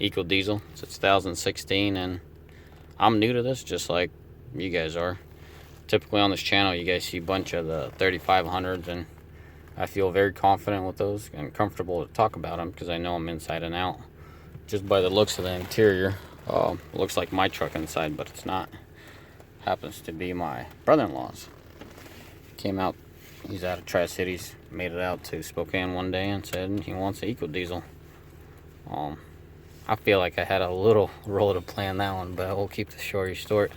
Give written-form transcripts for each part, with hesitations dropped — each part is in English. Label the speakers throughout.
Speaker 1: Ecodiesel. It's 2016, and I'm new to this, just like you guys are. Typically on this channel, you guys see a bunch of the 3500s, and I feel very confident with those and comfortable to talk about them because I know them inside and out. Just by the looks of the interior, looks like my truck inside, but it's not. Happens to be my brother-in-law's. Came out, he's out of Tri-Cities, made it out to Spokane one day and said he wants an Ecodiesel. I feel like I had a little role to play in that one, but we'll keep the story short.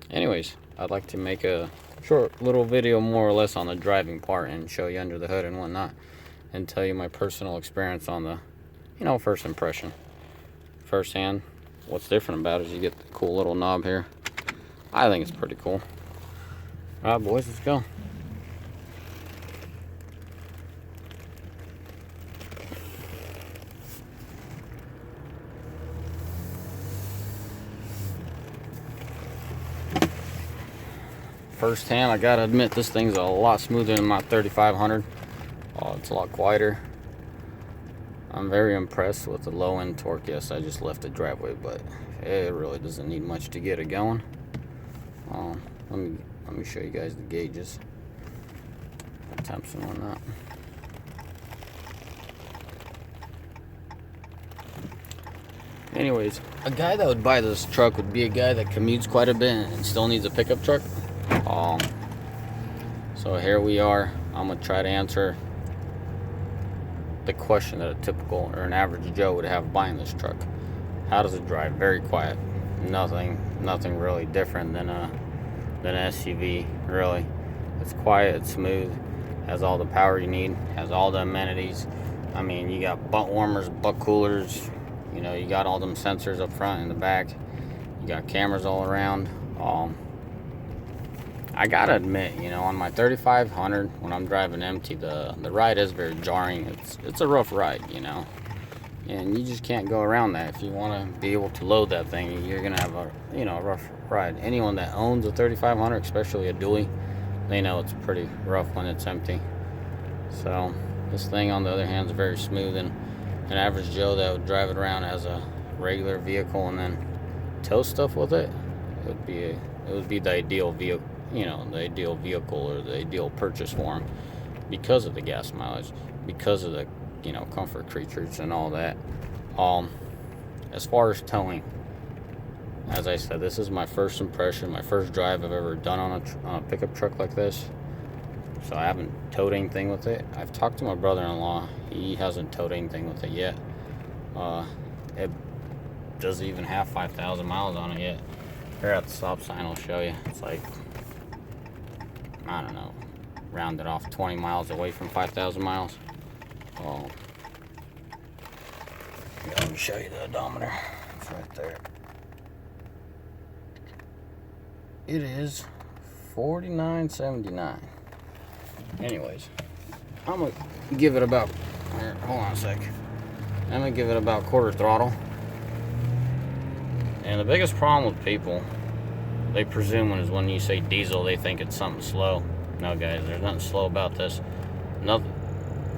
Speaker 1: Anyways, I'd like to make a short little video more or less on the driving part and show you under the hood and whatnot, and tell you my personal experience on the, first impression. Firsthand, what's different about it is you get the cool little knob here. I think it's pretty cool. Alright boys, let's go. Firsthand, I gotta admit this thing's a lot smoother than my 3500. It's a lot quieter. I'm very impressed with the low end torque. Yes, I just left the driveway, but it really doesn't need much to get it going. Let me show you guys the gauges, temps and whatnot. Anyways, a guy that would buy this truck would be a guy that commutes quite a bit and still needs a pickup truck. So here we are. I'm gonna try to answer the question that a typical or an average Joe would have buying this truck. How does it drive? Very quiet. Nothing really different than an SUV, really. It's quiet, it's smooth, has all the power you need, has all the amenities. I mean, you got butt warmers, butt coolers, you got all them sensors up front and the back. You got cameras all around. I gotta admit, on my 3500, when I'm driving empty, the ride is very jarring. It's a rough ride, and you just can't go around that. If you want to be able to load that thing, you're gonna have a rough ride. Anyone that owns a 3500, especially a dually, they know it's pretty rough when it's empty. So this thing, on the other hand, is very smooth, and an average Joe that would drive it around as a regular vehicle and then tow stuff with it, it would be the ideal vehicle. The ideal vehicle or the ideal purchase for him, because of the gas mileage, because of the comfort creatures and all that. As far as towing, as I said, this is my first impression, my first drive I've ever done on a pickup truck like this, so I haven't towed anything with it. I've talked to my brother-in-law. He hasn't towed anything with it yet. It doesn't even have 5,000 miles on it yet. Here at the stop sign, I'll show you. It's like, I don't know, round it off 20 miles away from 5,000 miles. Let me show you the odometer. It's right there. It is 49.79. Anyways, I'm gonna give it about, hold on a sec. I'm gonna give it about quarter throttle. And the biggest problem with people, they presume when you say diesel, they think it's something slow. No, guys, there's nothing slow about this. Nothing.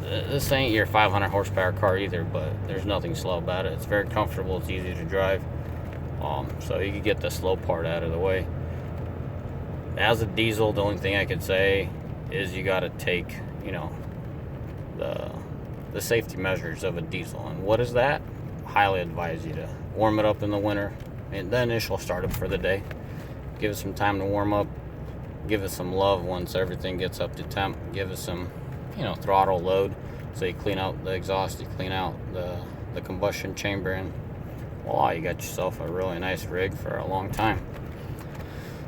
Speaker 1: This ain't your 500 horsepower car either, but there's nothing slow about it. It's very comfortable. It's easy to drive. So you can get the slow part out of the way. As a diesel, the only thing I could say is you got to take, the safety measures of a diesel. And what is that? Highly advise you to warm it up in the winter, and the initial startup for the day. Give it some time to warm up. Give it some love once everything gets up to temp. Give it some, throttle load. So you clean out the exhaust, you clean out the combustion chamber, and voila, you got yourself a really nice rig for a long time.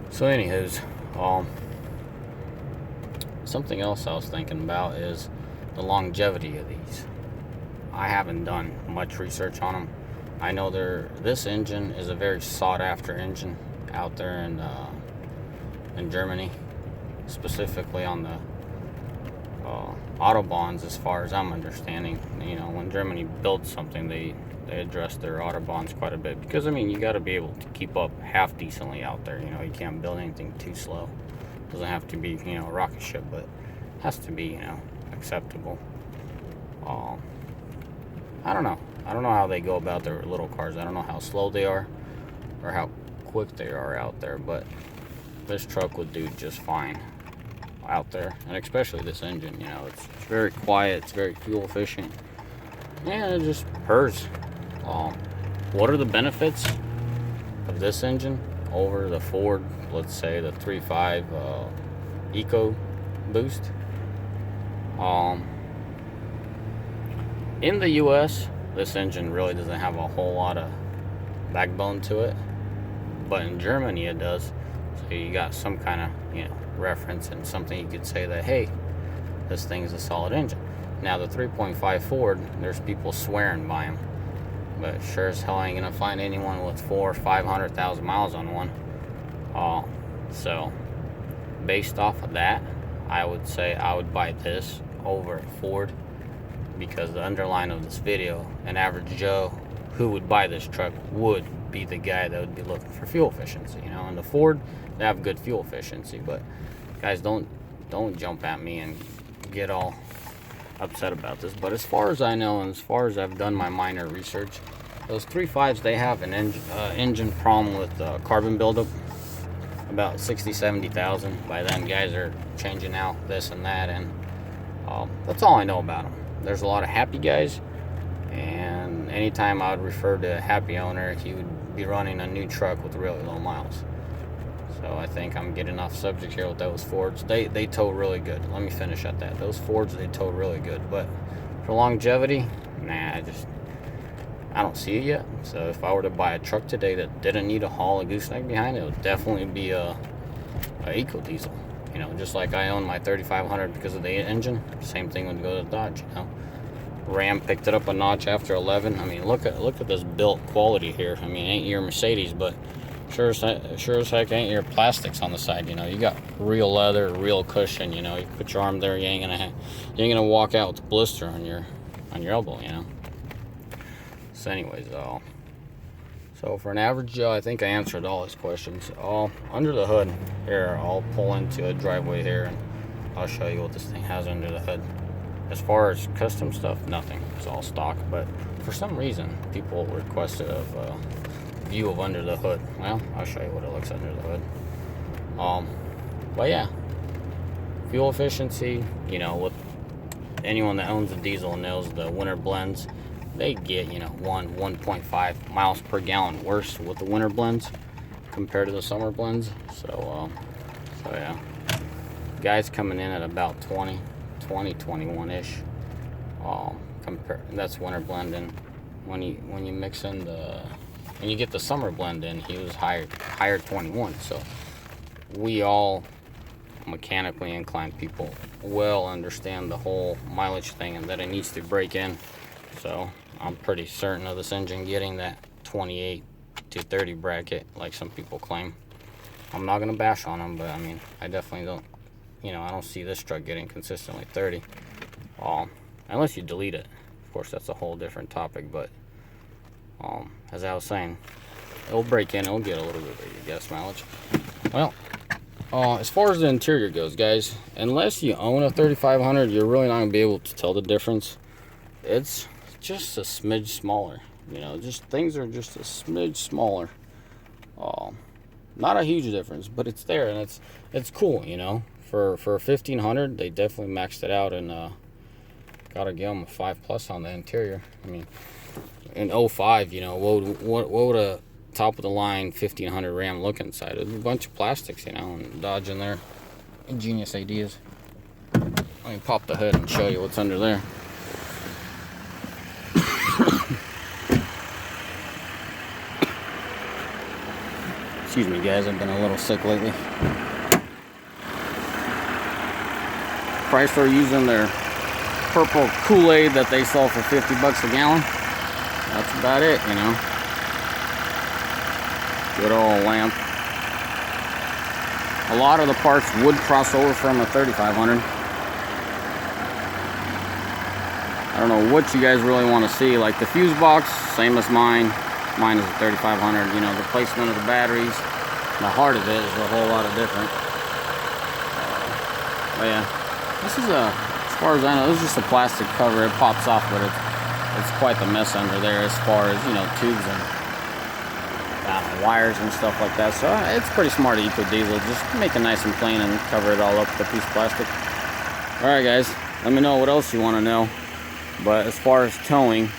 Speaker 1: So anywho's, something else I was thinking about is the longevity of these. I haven't done much research on them. I know this engine is a very sought after engine out there in Germany, specifically on the Autobahns, as far as I'm understanding. When Germany builds something, they address their Autobahns quite a bit, because you got to be able to keep up half decently out there. You can't build anything too slow. It doesn't have to be a rocket ship, but it has to be acceptable. I don't know. I don't know how they go about their little cars. I don't know how slow they are or how quick they are out there, but this truck would do just fine out there, and especially this engine. You know, it's very quiet, it's very fuel efficient, and it just purrs. What are the benefits of this engine over the Ford, let's say the 3.5 Eco Boost? In the US, this engine really doesn't have a whole lot of backbone to it, but in Germany it does. So you got some kind of, you know, reference and something you could say that, hey, this thing's a solid engine. Now the 3.5 Ford, there's people swearing by them, but sure as hell I ain't gonna find anyone with 400,000 or 500,000 miles on one. So based off of that, I would say I would buy this over a Ford, because the underline of this video, an average Joe who would buy this truck would be the guy that would be looking for fuel efficiency. You know, and the Ford, they have good fuel efficiency, but guys, don't jump at me and get all upset about this. But as far as I know, and as far as I've done my minor research, those 3.5s, they have an engine problem with carbon buildup, about 60,000-70,000. By then, guys are changing out this and that, and that's all I know about them. There's a lot of happy guys, and anytime I would refer to a happy owner, he would be running a new truck with really low miles. So I think I'm getting off subject here with those Fords. They tow really good. Let me finish at that. Those Fords, they tow really good, but for longevity, nah, I don't see it yet. So if I were to buy a truck today that didn't need a haul, a gooseneck behind it, it would definitely be a Ecodiesel. You know, just like I own my 3500 because of the engine, same thing would go to Dodge. You know, Ram picked it up a notch after 11. I mean, look at this built quality here. I mean, ain't your Mercedes, but sure as heck ain't your plastics on the side. You know, you got real leather, real cushion. You know, you put your arm there, you ain't gonna walk out with a blister on your elbow. You know. So, anyways, so for an average Joe, I think I answered all his questions. Under the hood here, I'll pull into a driveway here and I'll show you what this thing has under the hood. As far as custom stuff, nothing. It's all stock. But for some reason, people requested a view of under the hood. Well, I'll show you what it looks under the hood. But yeah, fuel efficiency. You know, with anyone that owns a diesel knows the winter blends. They get, you know, 1.5 miles per gallon worse with the winter blends compared to the summer blends. So yeah, guys coming in at about 21-ish. That's winter blend, and when you mix in when you get the summer blend in, he was higher 21. So we all mechanically inclined people well understand the whole mileage thing and that it needs to break in. So I'm pretty certain of this engine getting that 28 to 30 bracket like some people claim. I'm not going to bash on them, but I mean, I definitely don't, you know, I don't see this truck getting consistently 30. Unless you delete it. Of course, that's a whole different topic, but as I was saying, it'll break in, it'll get a little bit of gas mileage. Well, as far as the interior goes, guys, unless you own a 3500, you're really not going to be able to tell the difference. It's just a smidge smaller, you know, just things are just a smidge smaller. Not a huge difference, but it's there, and it's cool, you know. For 1500, they definitely maxed it out, and gotta give them a 5+ on the interior. I mean, in 05, you know, what would a top of the line 1500 Ram look inside? It was a bunch of plastics, you know, and Dodge in there. Ingenious ideas. Let me pop the hood and show you what's under there. Excuse me, guys, I've been a little sick lately. Chrysler using their purple Kool-Aid that they sell for $50 a gallon. That's about it, you know. Good old lamp. A lot of the parts would cross over from a 3500. I don't know what you guys really want to see. Like the fuse box, same as mine. Mine is a 3500. You know, the placement of the batteries, the heart of it is a whole lot of different. But yeah, this is as far as I know, this is just a plastic cover. It pops off, but it's quite the mess under there as far as, you know, tubes and wires and stuff like that. So it's pretty smart Ecodiesel. Just make it nice and plain and cover it all up with a piece of plastic. Alright guys, let me know what else you want to know. But as far as towing,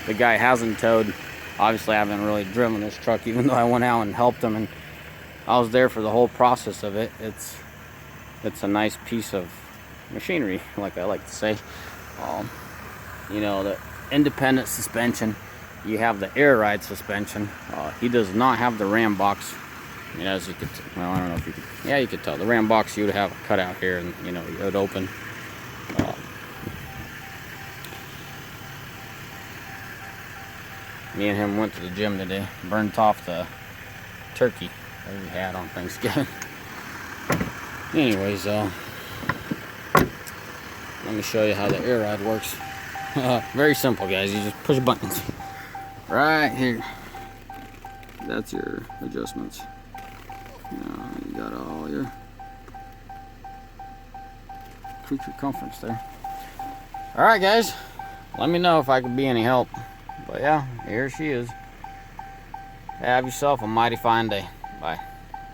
Speaker 1: the guy hasn't towed. Obviously I haven't really driven this truck, even though I went out and helped him and I was there for the whole process of it. It's a nice piece of machinery, like I like to say. You know, the independent suspension. You have the air ride suspension. He does not have the ram box. You know, as you could, well, I don't know if you could, yeah, you could tell. The ram box, you would have a cutout here, and you know, it would open. Me and him went to the gym today. Burnt off the turkey that we had on Thanksgiving. Anyways, let me show you how the air ride works. Very simple, guys. You just push buttons right here. That's your adjustments. You got all your crew circumference there. All right, guys. Let me know if I could be any help. But yeah, here she is. Have yourself a mighty fine day. Bye.